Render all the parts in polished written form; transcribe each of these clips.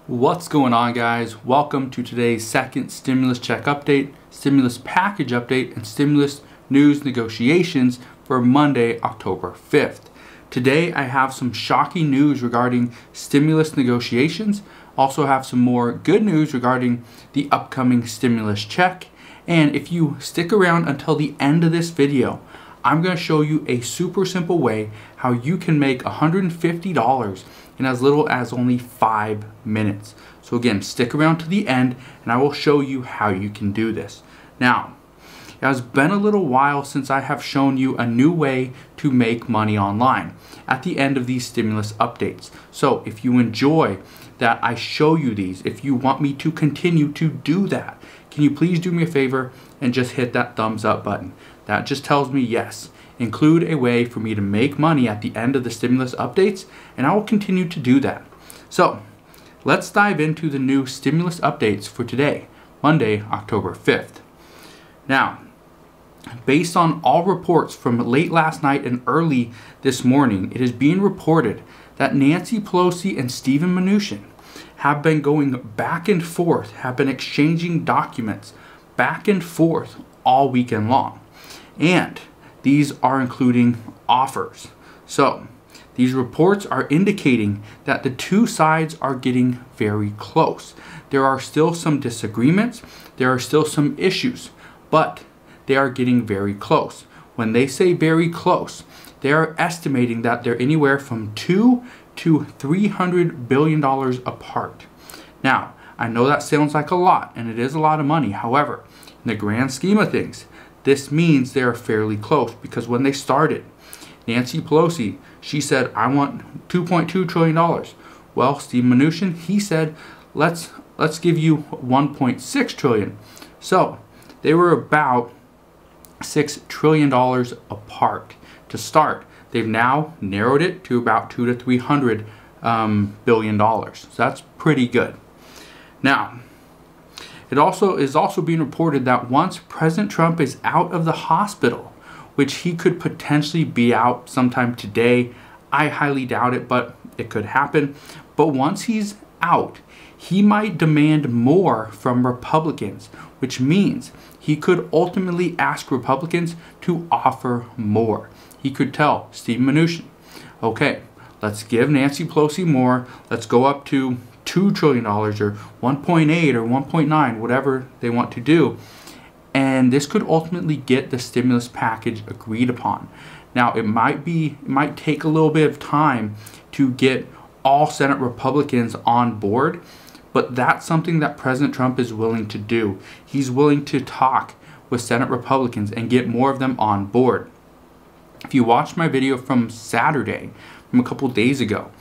What's going on, guys? Welcome to today's second stimulus check update, stimulus package update, and stimulus news negotiations for Monday, October 5th. Today I have some shocking news regarding stimulus negotiations. Also have some more good news regarding the upcoming stimulus check. And if you stick around until the end of this video, I'm going to show you a super simple way how you can make $150 in as little as only 5 minutes. So again, stick around to the end and I will show you how you can do this. Now, it has been a little while since I have shown you a new way to make money online at the end of these stimulus updates. So if you enjoy that I show you these, if you want me to continue to do that, can you please do me a favor and just hit that thumbs up button? That just tells me yes. Include a way for me to make money at the end of the stimulus updates, and I will continue to do that. So let's dive into the new stimulus updates for today, Monday, October 5th. Now, based on all reports from late last night and early this morning, it is being reported that Nancy Pelosi and Steven Mnuchin have been going back and forth, have been exchanging documents back and forth all weekend long. And these are including offers. So these reports are indicating that the two sides are getting very close. There are still some disagreements, there are still some issues, but they are getting very close. When they say very close, they are estimating that they're anywhere from $2 to $300 billion apart. Now, I know that sounds like a lot, and it is a lot of money. However, in the grand scheme of things, this means they are fairly close, because when they started, Nancy Pelosi, she said, I want $2.2 trillion. Well, Steve Mnuchin, he said, let's give you $1.6 trillion. So they were about $6 trillion apart to start. They've now narrowed it to about $2 to $300 billion. So that's pretty good. Now, it is also being reported that once President Trump is out of the hospital, which he could potentially be out sometime today, I highly doubt it, but it could happen. But once he's out, he might demand more from Republicans, which means he could ultimately ask Republicans to offer more. He could tell Steve Mnuchin, okay, let's give Nancy Pelosi more. Let's go up to $2 trillion or 1.8 or 1.9, whatever they want to do. And this could ultimately get the stimulus package agreed upon. Now, it might take a little bit of time to get all Senate Republicans on board, but that's something that President Trump is willing to do. He's willing to talk with Senate Republicans and get more of them on board. If you watched my video from Saturday, from a couple days ago,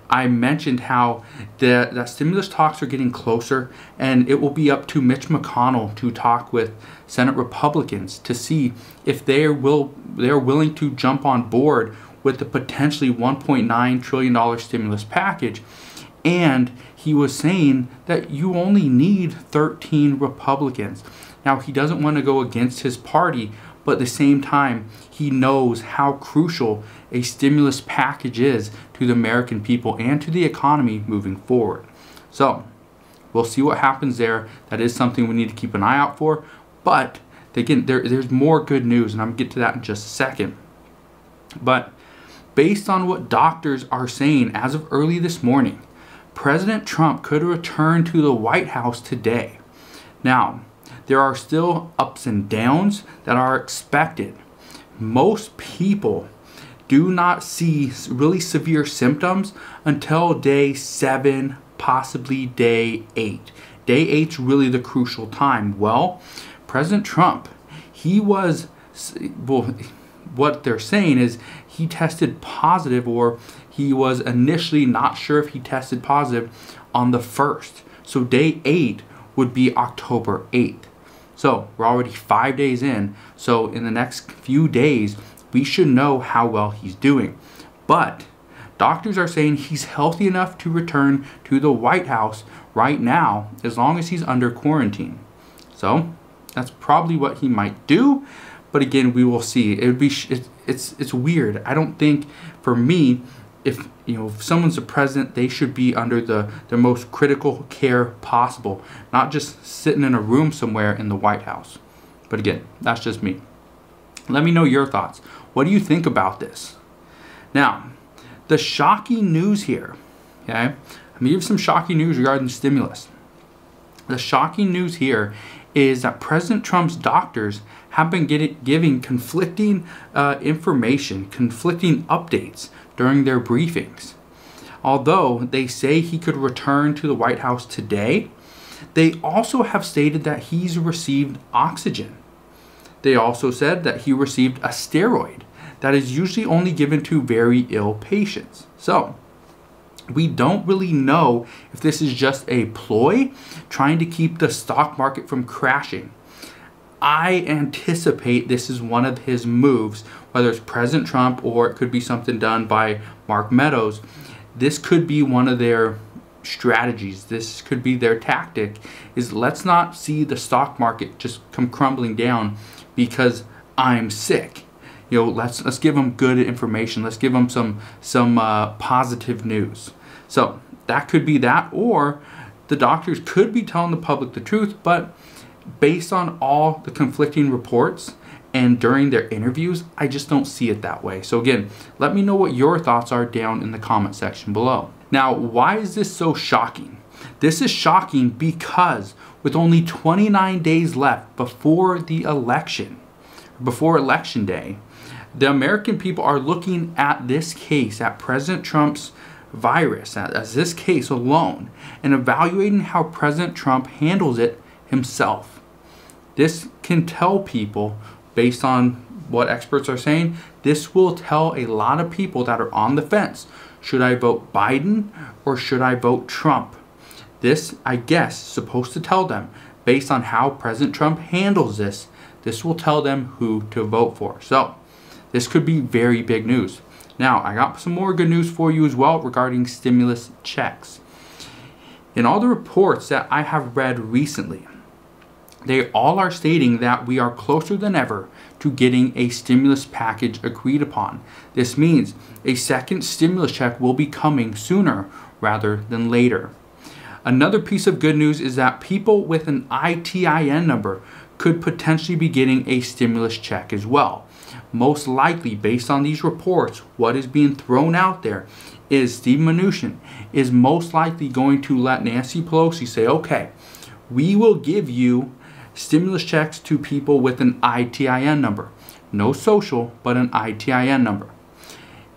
I mentioned how the stimulus talks are getting closer, and it will be up to Mitch McConnell to talk with Senate Republicans to see if they're willing to jump on board with the potentially $1.9 trillion stimulus package. And he was saying that you only need 13 Republicans. Now, he doesn't want to go against his party, but at the same time, he knows how crucial a stimulus package is to the American people and to the economy moving forward. So, we'll see what happens there. That is something we need to keep an eye out for. But, again, there's more good news, and I'm going to get to that in just a second. But, based on what doctors are saying as of early this morning, President Trump could return to the White House today. Now, there are still ups and downs that are expected. Most people do not see really severe symptoms until day 7, possibly day 8. Day 8's really the crucial time. Well, President Trump, what they're saying is he tested positive, or he was initially not sure if he tested positive on the 1st. So day 8 would be October 8th. So we're already 5 days in. So in the next few days, we should know how well he's doing. But doctors are saying he's healthy enough to return to the White House right now, as long as he's under quarantine. So that's probably what he might do. But again, we will see. It's weird. I don't think, for me, if if someone's the president, they should be under the most critical care possible, not just sitting in a room somewhere in the White House. But again, that's just me. Let me know your thoughts. What do you think about this? Now, the shocking news here, okay? I'm gonna give some shocking news regarding stimulus. The shocking news here is that President Trump's doctors have been giving conflicting information, conflicting updates during their briefings. Although they say he could return to the White House today, they also have stated that he's received oxygen. They also said that he received a steroid that is usually only given to very ill patients. So, we don't really know if this is just a ploy trying to keep the stock market from crashing. I anticipate this is one of his moves, whether it's President Trump or it could be something done by Mark Meadows. This could be one of their strategies. This could be their tactic, is let's not see the stock market just come crumbling down because I'm sick. Let's give them good information. Let's give them some positive news. So that could be that, or the doctors could be telling the public the truth, but based on all the conflicting reports and during their interviews, I just don't see it that way. So again, let me know what your thoughts are down in the comment section below. Now, why is this so shocking? This is shocking because with only 29 days left before the election, before election day, the American people are looking at this case, at President Trump's virus, as this case alone, and evaluating how President Trump handles it himself. This can tell people, based on what experts are saying, this will tell a lot of people that are on the fence, should I vote Biden or should I vote Trump? This, I guess, is supposed to tell them, based on how President Trump handles this, this will tell them who to vote for. So, this could be very big news. Now, I got some more good news for you as well regarding stimulus checks. In all the reports that I have read recently, they all are stating that we are closer than ever to getting a stimulus package agreed upon. This means a second stimulus check will be coming sooner rather than later. Another piece of good news is that people with an ITIN number could potentially be getting a stimulus check as well. Most likely, based on these reports, what is being thrown out there is Steve Mnuchin is most likely going to let Nancy Pelosi say, okay, we will give you stimulus checks to people with an ITIN number. No social, but an ITIN number.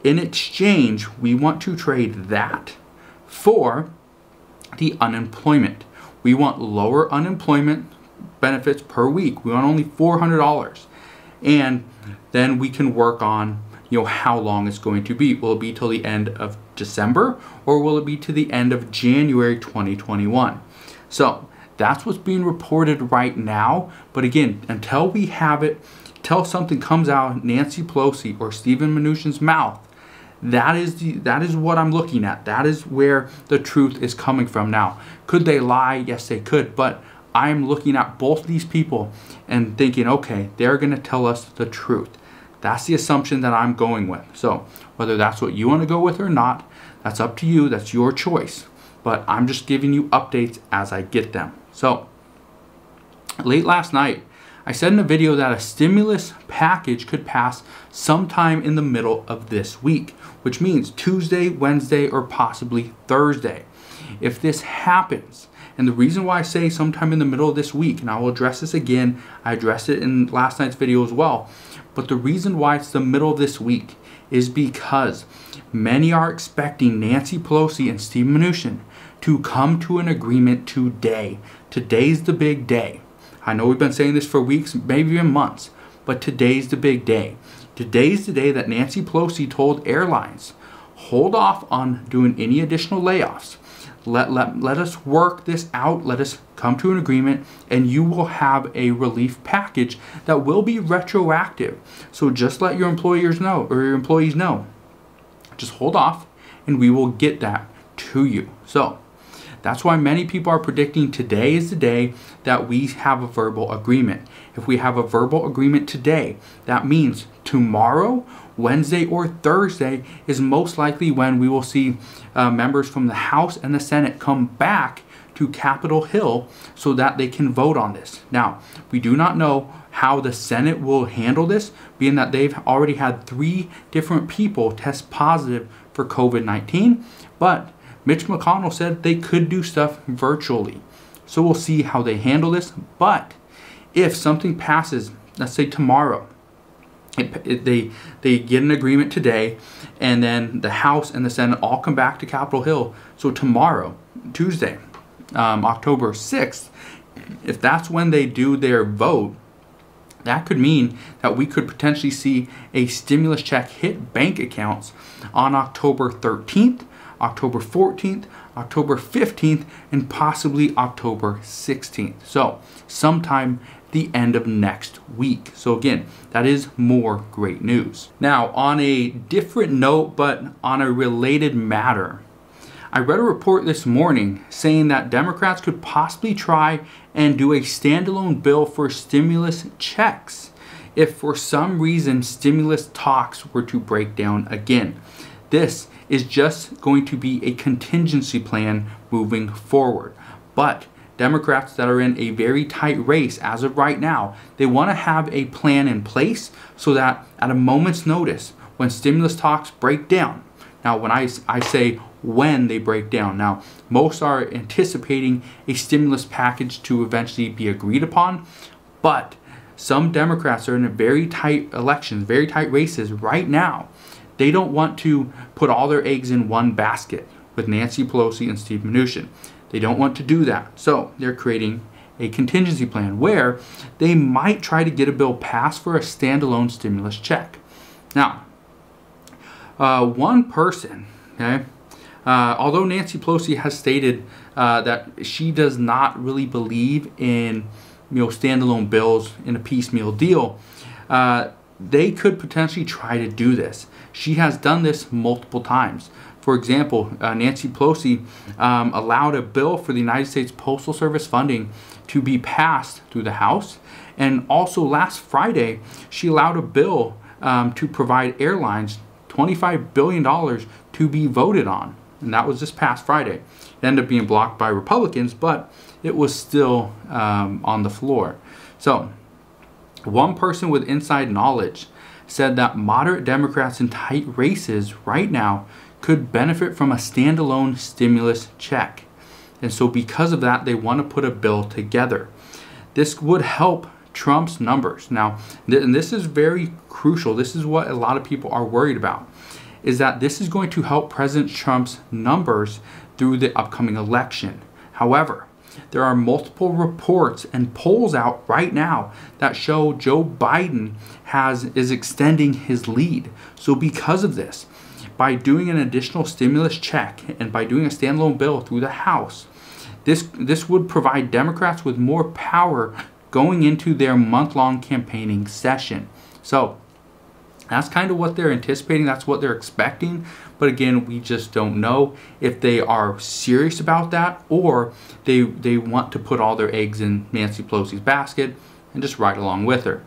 In exchange, we want to trade that for the unemployment. We want lower unemployment benefits per week. We want only $400. And then we can work on how long it's going to be. Will it be till the end of December or will it be to the end of January 2021? So that's what's being reported right now. But again, until we have it, until something comes out of Nancy Pelosi or Stephen Mnuchin's mouth, that is what I'm looking at. That is where the truth is coming from now. Could they lie? Yes, they could. But I'm looking at both these people and thinking, okay, they're going to tell us the truth. That's the assumption that I'm going with. So whether that's what you want to go with or not, that's up to you. That's your choice. But I'm just giving you updates as I get them. So late last night, I said in a video that a stimulus package could pass sometime in the middle of this week, which means Tuesday, Wednesday, or possibly Thursday. If this happens, and the reason why I say sometime in the middle of this week, and I will address this again, I addressed it in last night's video as well, but the reason why it's the middle of this week is because many are expecting Nancy Pelosi and Steve Mnuchin to come to an agreement today. Today's the big day. I know we've been saying this for weeks, maybe even months, but today's the big day. Today's the day that Nancy Pelosi told airlines, hold off on doing any additional layoffs. Let us work this out. Let us come to an agreement, and you will have a relief package that will be retroactive. So just let your employers know, or your employees know. Just hold off, and we will get that to you. So that's why many people are predicting today is the day that we have a verbal agreement. If we have a verbal agreement today, that means tomorrow, Wednesday or Thursday is most likely when we will see members from the House and the Senate come back to Capitol Hill so that they can vote on this. Now, we do not know how the Senate will handle this, being that they've already had 3 different people test positive for COVID-19, but Mitch McConnell said they could do stuff virtually. So we'll see how they handle this. But if something passes, let's say tomorrow, they get an agreement today, and then the House and the Senate all come back to Capitol Hill. So tomorrow, Tuesday, October 6th, if that's when they do their vote, that could mean that we could potentially see a stimulus check hit bank accounts on October 13th, October 14th, October 15th, and possibly October 16th. So sometime the end of next week. So again, that is more great news. Now, on a different note, but on a related matter, I read a report this morning saying that Democrats could possibly try and do a standalone bill for stimulus checks if for some reason stimulus talks were to break down again. This is just going to be a contingency plan moving forward. But Democrats that are in a very tight race as of right now, they want to have a plan in place so that at a moment's notice, when stimulus talks break down. Now, when I say when they break down, now most are anticipating a stimulus package to eventually be agreed upon, but some Democrats are in a very tight elections, very tight races right now. They don't want to put all their eggs in one basket with Nancy Pelosi and Steve Mnuchin. They don't want to do that. So they're creating a contingency plan where they might try to get a bill passed for a standalone stimulus check. Now, one person, okay, although Nancy Pelosi has stated that she does not really believe in standalone bills in a piecemeal deal, they could potentially try to do this. She has done this multiple times. For example, Nancy Pelosi allowed a bill for the United States Postal Service funding to be passed through the House. And also last Friday, she allowed a bill to provide airlines $25 billion to be voted on. And that was this past Friday. It ended up being blocked by Republicans, but it was still on the floor. So one person with inside knowledge said that moderate Democrats in tight races right now could benefit from a standalone stimulus check. And so because of that, they want to put a bill together. This would help Trump's numbers. Now, and this is very crucial. This is what a lot of people are worried about, is that this is going to help President Trump's numbers through the upcoming election. However, there are multiple reports and polls out right now that show Joe Biden is extending his lead. So because of this, by doing an additional stimulus check and by doing a standalone bill through the House, this would provide Democrats with more power going into their month-long campaigning session. So that's kind of what they're anticipating. That's what they're expecting. But again, we just don't know if they are serious about that or they want to put all their eggs in Nancy Pelosi's basket and just ride along with her.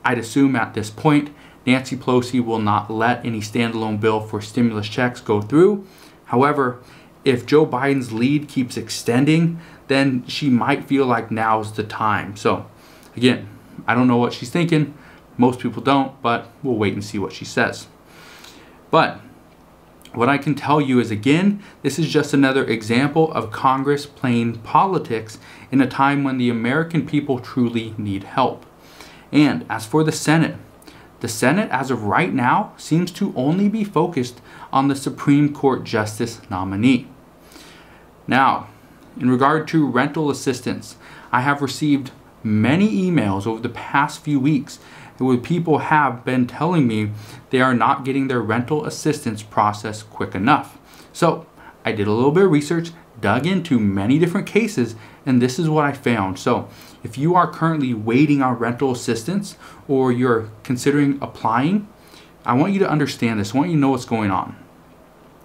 I'd assume at this point, Nancy Pelosi will not let any standalone bill for stimulus checks go through. However, if Joe Biden's lead keeps extending, then she might feel like now's the time. So again, I don't know what she's thinking. Most people don't, but we'll wait and see what she says. But what I can tell you is, again, this is just another example of Congress playing politics in a time when the American people truly need help. And as for the Senate as of right now seems to only be focused on the Supreme Court Justice nominee. Now, in regard to rental assistance, I have received many emails over the past few weeks where people have been telling me they are not getting their rental assistance process quick enough. So I did a little bit of research, dug into many different cases, and this is what I found. So if you are currently waiting on rental assistance or you're considering applying, I want you to understand this. I want you to know what's going on.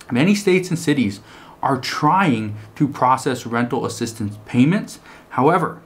Many states and cities are trying to process rental assistance payments. However,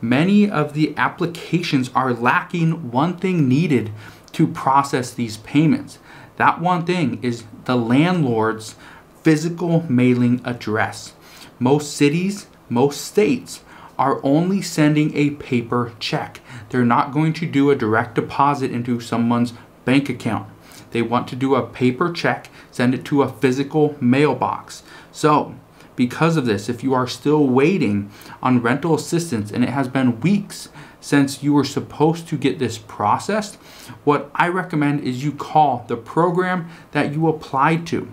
many of the applications are lacking one thing needed to process these payments. That one thing is the landlord's physical mailing address. Most cities, most states are only sending a paper check. They're not going to do a direct deposit into someone's bank account. They want to do a paper check, send it to a physical mailbox. So, because of this, if you are still waiting on rental assistance and it has been weeks since you were supposed to get this processed, what I recommend is you call the program that you applied to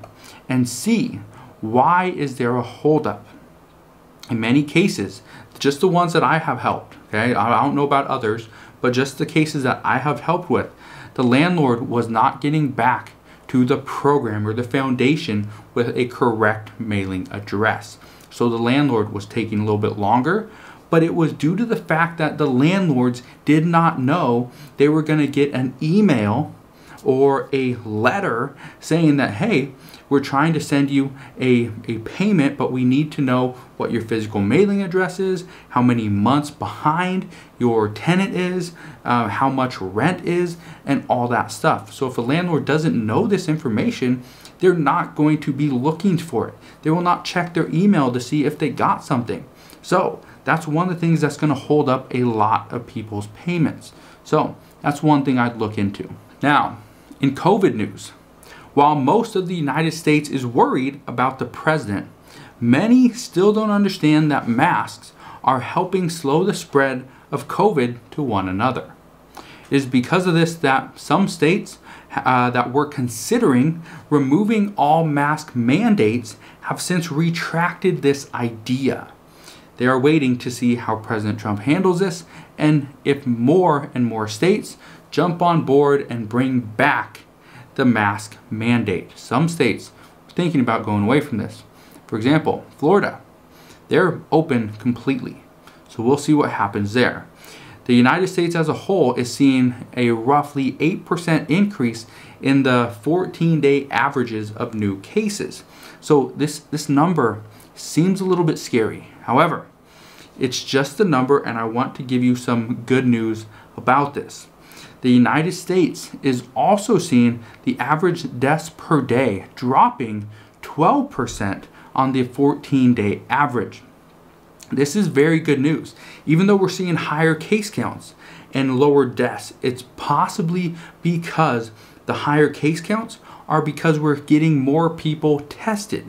and see why is there a holdup. In many cases, just the ones that I have helped, okay, I don't know about others, but just the cases that I have helped with, the landlord was not getting back to the program or the foundation with a correct mailing address. So the landlord was taking a little bit longer, but it was due to the fact that the landlords did not know they were going to get an email or a letter saying that, hey, we're trying to send you a payment, but we need to know what your physical mailing address is, how many months behind your tenant is, how much rent is, and all that stuff. So if a landlord doesn't know this information, they're not going to be looking for it. They will not check their email to see if they got something. So that's one of the things that's going to hold up a lot of people's payments. So that's one thing I'd look into. Now, in COVID news, while most of the United States is worried about the president, many still don't understand that masks are helping slow the spread of COVID to one another. It is because of this that some states that were considering removing all mask mandates have since retracted this idea. They are waiting to see how President Trump handles this and if more and more states jump on board and bring back the mask mandate. Some states are thinking about going away from this. For example, Florida, they're open completely. So we'll see what happens there. The United States as a whole is seeing a roughly 8% increase in the 14-day averages of new cases. So this number seems a little bit scary. However, it's just a number, and I want to give you some good news about this. The United States is also seeing the average deaths per day dropping 12% on the 14-day average. This is very good news. Even though we're seeing higher case counts and lower deaths, it's possibly because the higher case counts are because we're getting more people tested.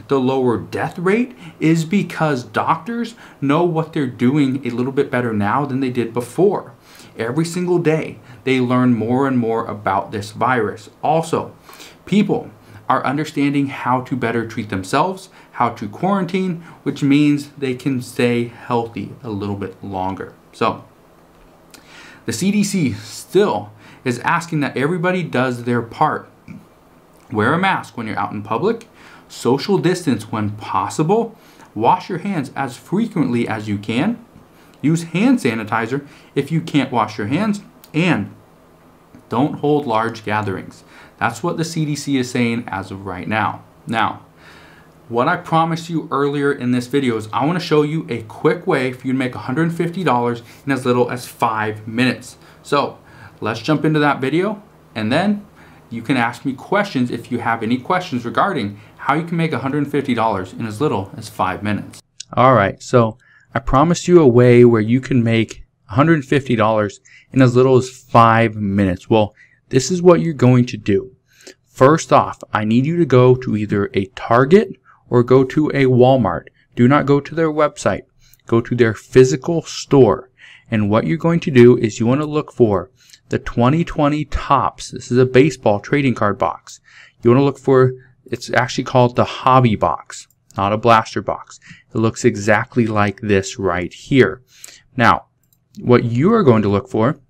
The lower death rate is because doctors know what they're doing a little bit better now than they did before. Every single day, they learn more and more about this virus. Also, people are understanding how to better treat themselves, how to quarantine, which means they can stay healthy a little bit longer. So, the CDC still is asking that everybody does their part. Wear a mask when you're out in public, social distance when possible, wash your hands as frequently as you can, use hand sanitizer if you can't wash your hands, and don't hold large gatherings. That's what the CDC is saying as of right now. Now, what I promised you earlier in this video is I want to show you a quick way for you to make $150 in as little as 5 minutes. So let's jump into that video, and then you can ask me questions if you have any questions regarding how you can make $150 in as little as 5 minutes. All right, so I promised you a way where you can make $150 in as little as 5 minutes. Well, this is what you're going to do. First off, I need you to go to either a Target or go to a Walmart. Do not go to their website. Go to their physical store. And what you're going to do is you want to look for the 2020 Topps. This is a baseball trading card box. You want to look for, it's actually called the hobby box, not a blaster box. It looks exactly like this right here. Now, what you are going to look for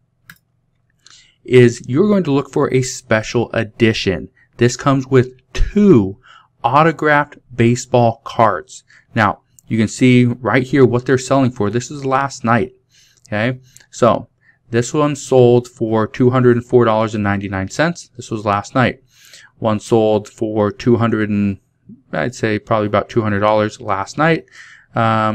is you're going to look for a special edition. This comes with 2 autographed baseball cards. Now, you can see right here what they're selling for. This is last night. Okay, so this one sold for $204.99. This was last night. One sold for $200 I'd say probably about $200 last night.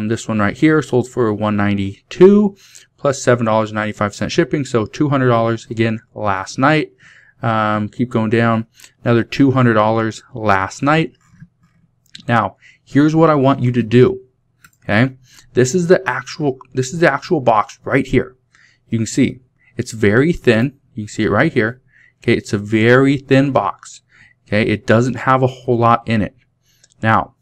This one right here sold for $192 plus $7.95 shipping, so $200 again last night. Keep going down, another $200 last night. Now, here's what I want you to do. Okay, this is the actual box right here. You can see it's very thin. You can see it right here. Okay, it's a very thin box. Okay, it doesn't have a whole lot in it. Now,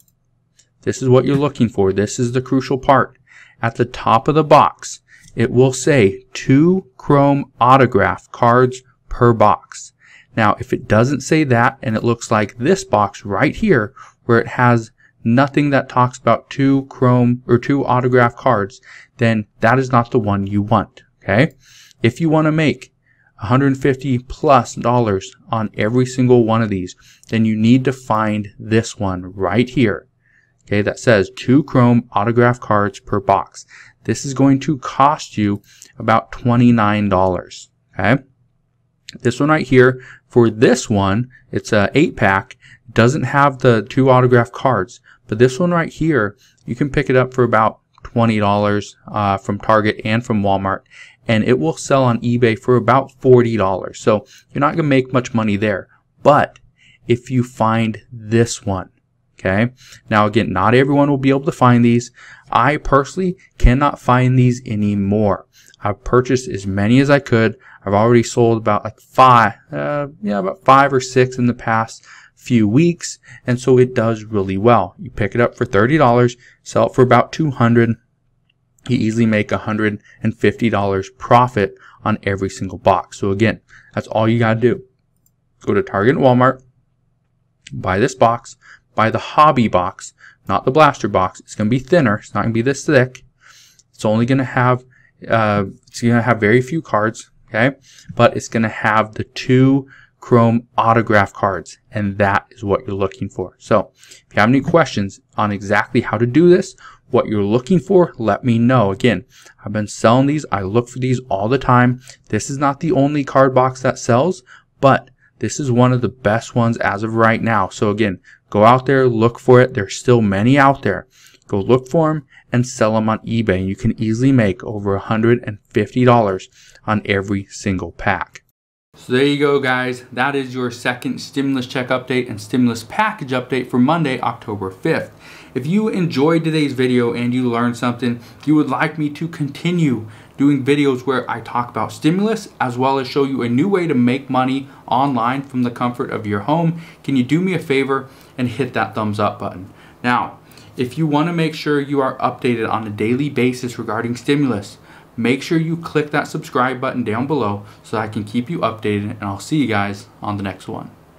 this is what you're looking for. This is the crucial part. At the top of the box, it will say 2 chrome autograph cards per box. Now, if it doesn't say that and it looks like this box right here where it has nothing that talks about 2 chrome or 2 autograph cards, then that is not the one you want. Okay? If you want to make $150 plus on every single one of these, then you need to find this one right here. Okay, that says 2 chrome autograph cards per box. This is going to cost you about $29. Okay, this one right here, for this one, it's a 8-pack, doesn't have the 2 autograph cards, but this one right here, you can pick it up for about $20 from Target and from Walmart, and it will sell on eBay for about $40. So you're not going to make much money there. But if you find this one, okay, now again, not everyone will be able to find these. I personally cannot find these anymore. I've purchased as many as I could. I've already sold about like about 5 or 6 in the past few weeks, and so it does really well. You pick it up for $30, sell it for about $200. You easily make $150 profit on every single box. So again, that's all you gotta do. Go to Target and Walmart, buy this box, buy the hobby box, not the blaster box. It's gonna be thinner. It's not gonna be this thick. It's only gonna have very few cards, okay? But it's gonna have the 2 chrome autograph cards, and that is what you're looking for. So if you have any questions on exactly how to do this, what you're looking for, let me know. Again, I've been selling these. I look for these all the time. This is not the only card box that sells, but this is one of the best ones as of right now. So again, go out there, look for it. There's still many out there. Go look for them and sell them on eBay. And you can easily make over $150 on every single pack. So there you go, guys. That is your second stimulus check update and stimulus package update for Monday, October 5th. If you enjoyed today's video and you learned something, you would like me to continue doing videos where I talk about stimulus as well as show you a new way to make money online from the comfort of your home, can you do me a favor and hit that thumbs up button? Now, if you want to make sure you are updated on a daily basis regarding stimulus, make sure you click that subscribe button down below so I can keep you updated, and I'll see you guys on the next one.